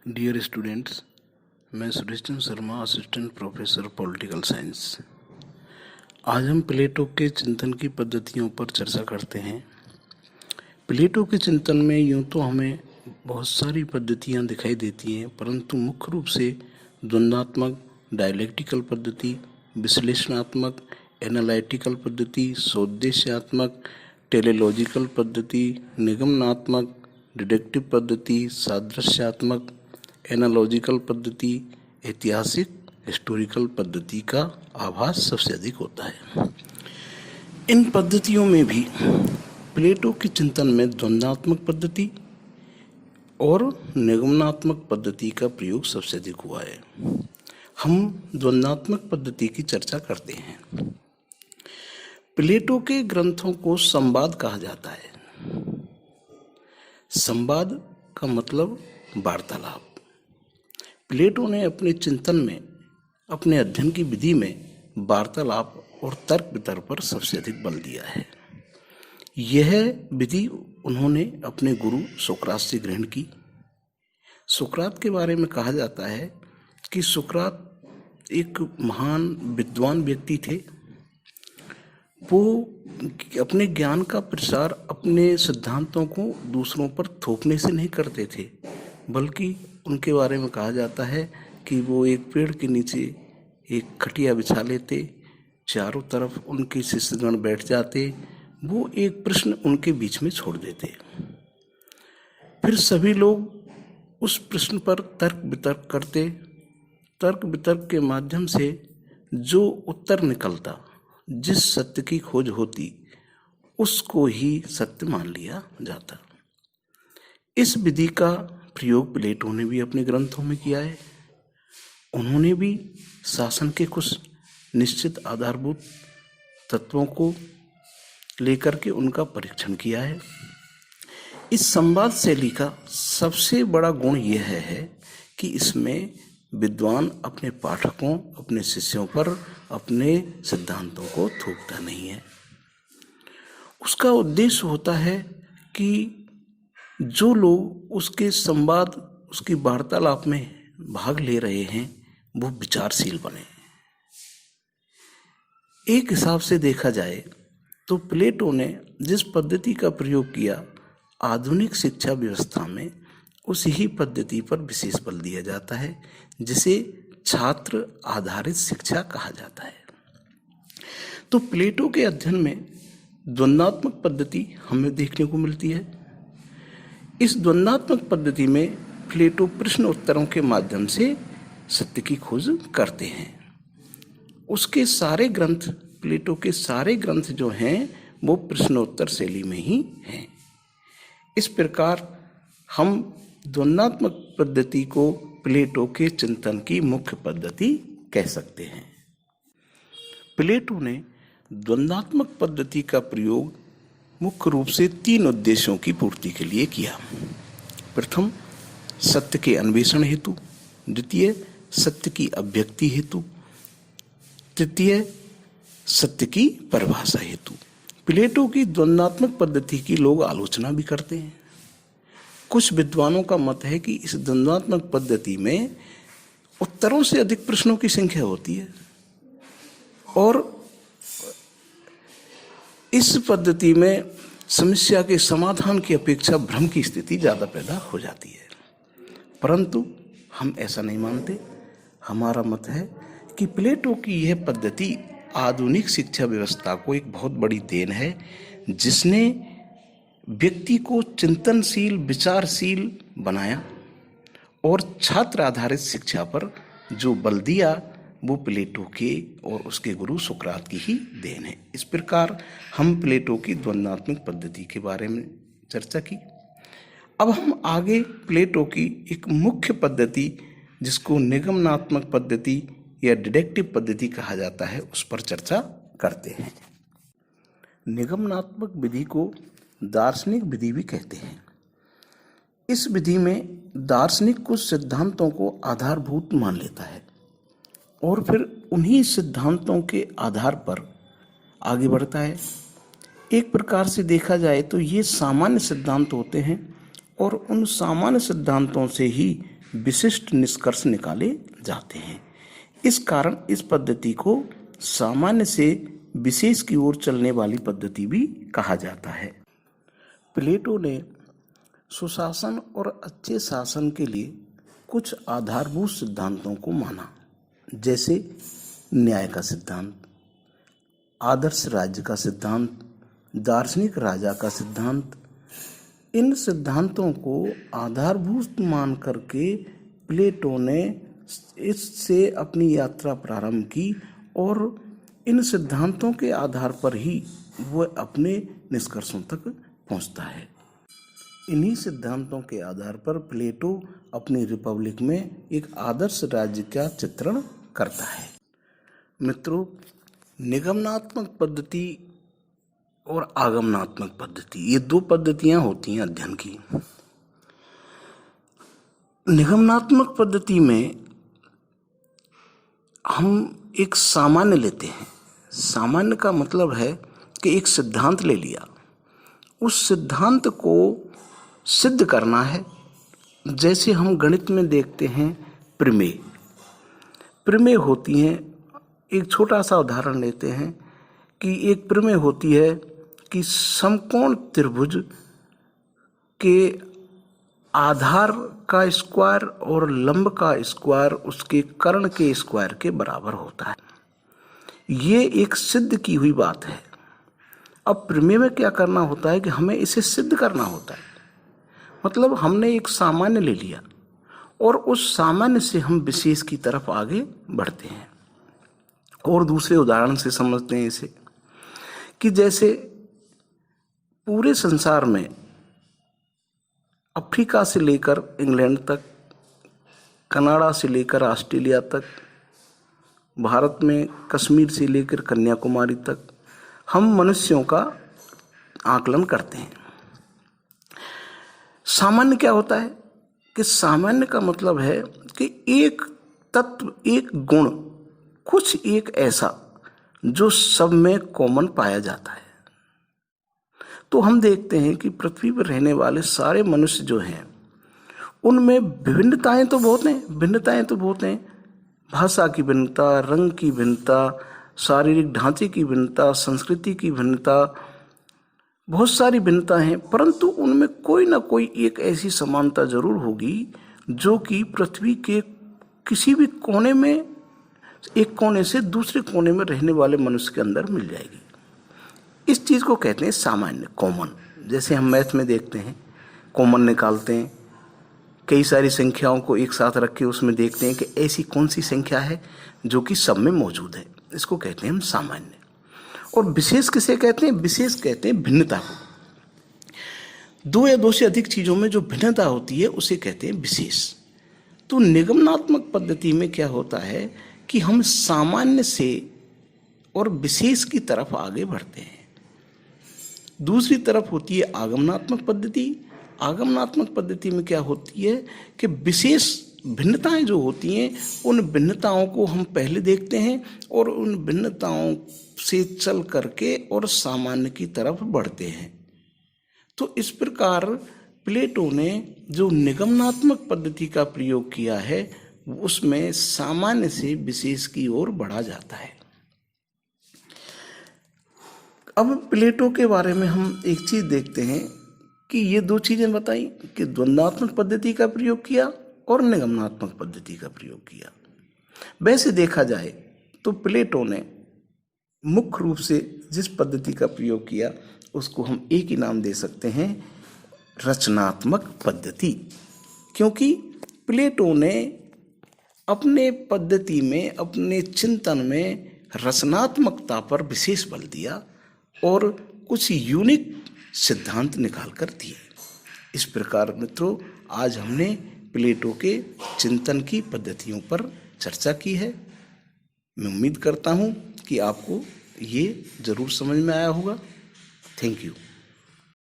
Dear students, मैं Suresh Chandra Sharma, assistant professor political science. आज हम प्लेटो के चिंतन की पद्धतियों पर चर्चा करते हैं। प्लेटो के चिंतन में यूँ तो हमें बहुत सारी पद्धतियाँ दिखाई देती हैं, परंतु मुख्य रूप से द्वंद्वात्मक, डायलेक्टिकल पद्धति, विश्लेषणात्मक, एनालिटिकल पद्धति, सौदेश्यात्मक, टेलीलॉजिकल पद्धति, निगमनात्मक, डिडक्टिव पद्धति, सादृश्यात्मक, एनालॉजिकल पद्धति, ऐतिहासिक हिस्टोरिकल पद्धति का आभास सबसे अधिक होता है। इन पद्धतियों में भी प्लेटो के चिंतन में द्वंद्वात्मक पद्धति और निगमनात्मक पद्धति का प्रयोग सबसे अधिक हुआ है। हम द्वंद्वात्मक पद्धति की चर्चा करते हैं। प्लेटो के ग्रंथों को संवाद कहा जाता है। संवाद का मतलब वार्तालाप। प्लेटो ने अपने चिंतन में, अपने अध्ययन की विधि में वार्तालाप और तर्क वितर्क पर सबसे अधिक बल दिया है। यह विधि उन्होंने अपने गुरु सोक्रात से ग्रहण की। सोक्रात के बारे में कहा जाता है कि सोक्रात एक महान विद्वान व्यक्ति थे। वो अपने ज्ञान का प्रसार अपने सिद्धांतों को दूसरों पर थोपने से नहीं करते थे, बल्कि उनके बारे में कहा जाता है कि वो एक पेड़ के नीचे एक खटिया बिछा लेते, चारों तरफ उनके शिष्यगण बैठ जाते, वो एक प्रश्न उनके बीच में छोड़ देते, फिर सभी लोग उस प्रश्न पर तर्क वितर्क करते। तर्क वितर्क के माध्यम से जो उत्तर निकलता, जिस सत्य की खोज होती, उसको ही सत्य मान लिया जाता। इस विधि का प्रयोग प्लेटो ने भी अपने ग्रंथों में किया है। उन्होंने भी शासन के कुछ निश्चित आधारभूत तत्वों को लेकर के उनका परीक्षण किया है। इस संवाद शैली का सबसे बड़ा गुण यह है कि इसमें विद्वान अपने पाठकों, अपने शिष्यों पर अपने सिद्धांतों को थोपता नहीं है। उसका उद्देश्य होता है कि जो लोग उसके संवाद, उसकी वार्तालाप में भाग ले रहे हैं, वो विचारशील बने। एक हिसाब से देखा जाए तो प्लेटो ने जिस पद्धति का प्रयोग किया, आधुनिक शिक्षा व्यवस्था में उस ही पद्धति पर विशेष बल दिया जाता है, जिसे छात्र आधारित शिक्षा कहा जाता है। तो प्लेटो के अध्ययन में द्वंद्वात्मक पद्धति हमें देखने को मिलती है। इस द्वंद्वात्मक पद्धति में प्लेटो प्रश्न उत्तरों के माध्यम से सत्य की खोज करते हैं। उसके सारे ग्रंथ, प्लेटो के सारे ग्रंथ जो हैं, वो प्रश्नोत्तर शैली में ही हैं। इस प्रकार हम द्वंद्वात्मक पद्धति को प्लेटो के चिंतन की मुख्य पद्धति कह सकते हैं। प्लेटो ने द्वंद्वात्मक पद्धति का प्रयोग मुख्य रूप से 3 उद्देश्यों की पूर्ति के लिए किया। प्रथम, सत्य के अन्वेषण हेतु। द्वितीय, सत्य की अभिव्यक्ति हेतु। तृतीय, सत्य की परिभाषा हेतु। प्लेटो की द्वंद्वात्मक पद्धति की लोग आलोचना भी करते हैं। कुछ विद्वानों का मत है कि इस द्वंद्वात्मक पद्धति में उत्तरों से अधिक प्रश्नों की संख्या होती है और इस पद्धति में समस्या के समाधान की अपेक्षा भ्रम की स्थिति ज़्यादा पैदा हो जाती है। परंतु हम ऐसा नहीं मानते। हमारा मत है कि प्लेटो की यह पद्धति आधुनिक शिक्षा व्यवस्था को एक बहुत बड़ी देन है, जिसने व्यक्ति को चिंतनशील, विचारशील बनाया और छात्र आधारित शिक्षा पर जो बल दिया, वो प्लेटो के और उसके गुरु सोक्रात की ही देन है। इस प्रकार हम प्लेटो की द्वंद्वात्मक पद्धति के बारे में चर्चा की। अब हम आगे प्लेटो की एक मुख्य पद्धति, जिसको निगमनात्मक पद्धति या डिडक्टिव पद्धति कहा जाता है, उस पर चर्चा करते हैं। निगमनात्मक विधि को दार्शनिक विधि भी कहते हैं। इस विधि में दार्शनिक कुछ सिद्धांतों को आधारभूत मान लेता है और फिर उन्हीं सिद्धांतों के आधार पर आगे बढ़ता है। एक प्रकार से देखा जाए तो ये सामान्य सिद्धांत होते हैं और उन सामान्य सिद्धांतों से ही विशिष्ट निष्कर्ष निकाले जाते हैं। इस कारण इस पद्धति को सामान्य से विशेष की ओर चलने वाली पद्धति भी कहा जाता है। प्लेटो ने सुशासन और अच्छे शासन के लिए कुछ आधारभूत सिद्धांतों को माना, जैसे न्याय का सिद्धांत, आदर्श राज्य का सिद्धांत, दार्शनिक राजा का सिद्धांत। इन सिद्धांतों को आधारभूत मान करके प्लेटो ने इससे अपनी यात्रा प्रारंभ की और इन सिद्धांतों के आधार पर ही वह अपने निष्कर्षों तक पहुंचता है। इन्हीं सिद्धांतों के आधार पर प्लेटो अपनी रिपब्लिक में एक आदर्श राज्य का चित्रण करता है। मित्रों, निगमनात्मक पद्धति और आगमनात्मक पद्धति, ये दो पद्धतियां होती हैं अध्ययन की। निगमनात्मक पद्धति में हम एक सामान्य लेते हैं। सामान्य का मतलब है कि एक सिद्धांत ले लिया, उस सिद्धांत को सिद्ध करना है। जैसे हम गणित में देखते हैं प्रमेय, प्रमेय होती हैं। एक छोटा सा उदाहरण लेते हैं कि एक प्रमेय होती है कि समकोण त्रिभुज के आधार का स्क्वायर और लंब का स्क्वायर उसके कर्ण के स्क्वायर के बराबर होता है। ये एक सिद्ध की हुई बात है। अब प्रमेय में क्या करना होता है कि हमें इसे सिद्ध करना होता है। मतलब हमने एक सामान्य ले लिया और उस सामान्य से हम विशेष की तरफ आगे बढ़ते हैं। और दूसरे उदाहरण से समझते हैं इसे कि जैसे पूरे संसार में अफ्रीका से लेकर इंग्लैंड तक, कनाडा से लेकर ऑस्ट्रेलिया तक, भारत में कश्मीर से लेकर कन्याकुमारी तक हम मनुष्यों का आकलन करते हैं। सामान्य क्या होता है कि सामान्य का मतलब है कि एक तत्व, एक गुण, कुछ एक ऐसा जो सब में कॉमन पाया जाता है। तो हम देखते हैं कि पृथ्वी पर रहने वाले सारे मनुष्य जो हैं उनमें भिन्नताएं तो बहुत हैं। भाषा की भिन्नता, रंग की भिन्नता, शारीरिक ढांचे की भिन्नता, संस्कृति की भिन्नता, बहुत सारी भिन्नता हैं, परंतु उनमें कोई ना कोई एक ऐसी समानता जरूर होगी जो कि पृथ्वी के किसी भी कोने में, एक कोने से दूसरे कोने में रहने वाले मनुष्य के अंदर मिल जाएगी। इस चीज़ को कहते हैं सामान्य, कॉमन। जैसे हम मैथ में देखते हैं, कॉमन निकालते हैं, कई सारी संख्याओं को एक साथ रख के उसमें देखते हैं कि ऐसी कौन सी संख्या है जो कि सब में मौजूद है। इसको कहते हैं हम सामान्य। और विशेष किसे कहते हैं? विशेष कहते हैं भिन्नता को। दो या दो से अधिक चीजों में जो भिन्नता होती है उसे कहते हैं विशेष। तो निगमनात्मक पद्धति में क्या होता है कि हम सामान्य से और विशेष की तरफ आगे बढ़ते हैं। दूसरी तरफ होती है आगमनात्मक पद्धति। आगमनात्मक पद्धति में क्या होती है कि विशेष भिन्नताएं जो होती हैं उन भिन्नताओं को हम पहले देखते हैं और उन भिन्नताओं से चल करके और सामान्य की तरफ बढ़ते हैं। तो इस प्रकार प्लेटो ने जो निगमनात्मक पद्धति का प्रयोग किया है उसमें सामान्य से विशेष की ओर बढ़ा जाता है। अब प्लेटो के बारे में हम एक चीज देखते हैं कि ये दो चीजें बताई कि द्वंद्वात्मक पद्धति का प्रयोग किया और निगमनात्मक पद्धति का प्रयोग किया। वैसे देखा जाए तो प्लेटो ने मुख्य रूप से जिस पद्धति का प्रयोग किया उसको हम एक ही नाम दे सकते हैं, रचनात्मक पद्धति। क्योंकि प्लेटो ने अपने पद्धति में, अपने चिंतन में रचनात्मकता पर विशेष बल दिया और कुछ यूनिक सिद्धांत निकाल कर दिए। इस प्रकार मित्रों, आज हमने प्लेटो के चिंतन की पद्धतियों पर चर्चा की है। मैं उम्मीद करता हूँ कि आपको ये जरूर समझ में आया होगा। Thank you.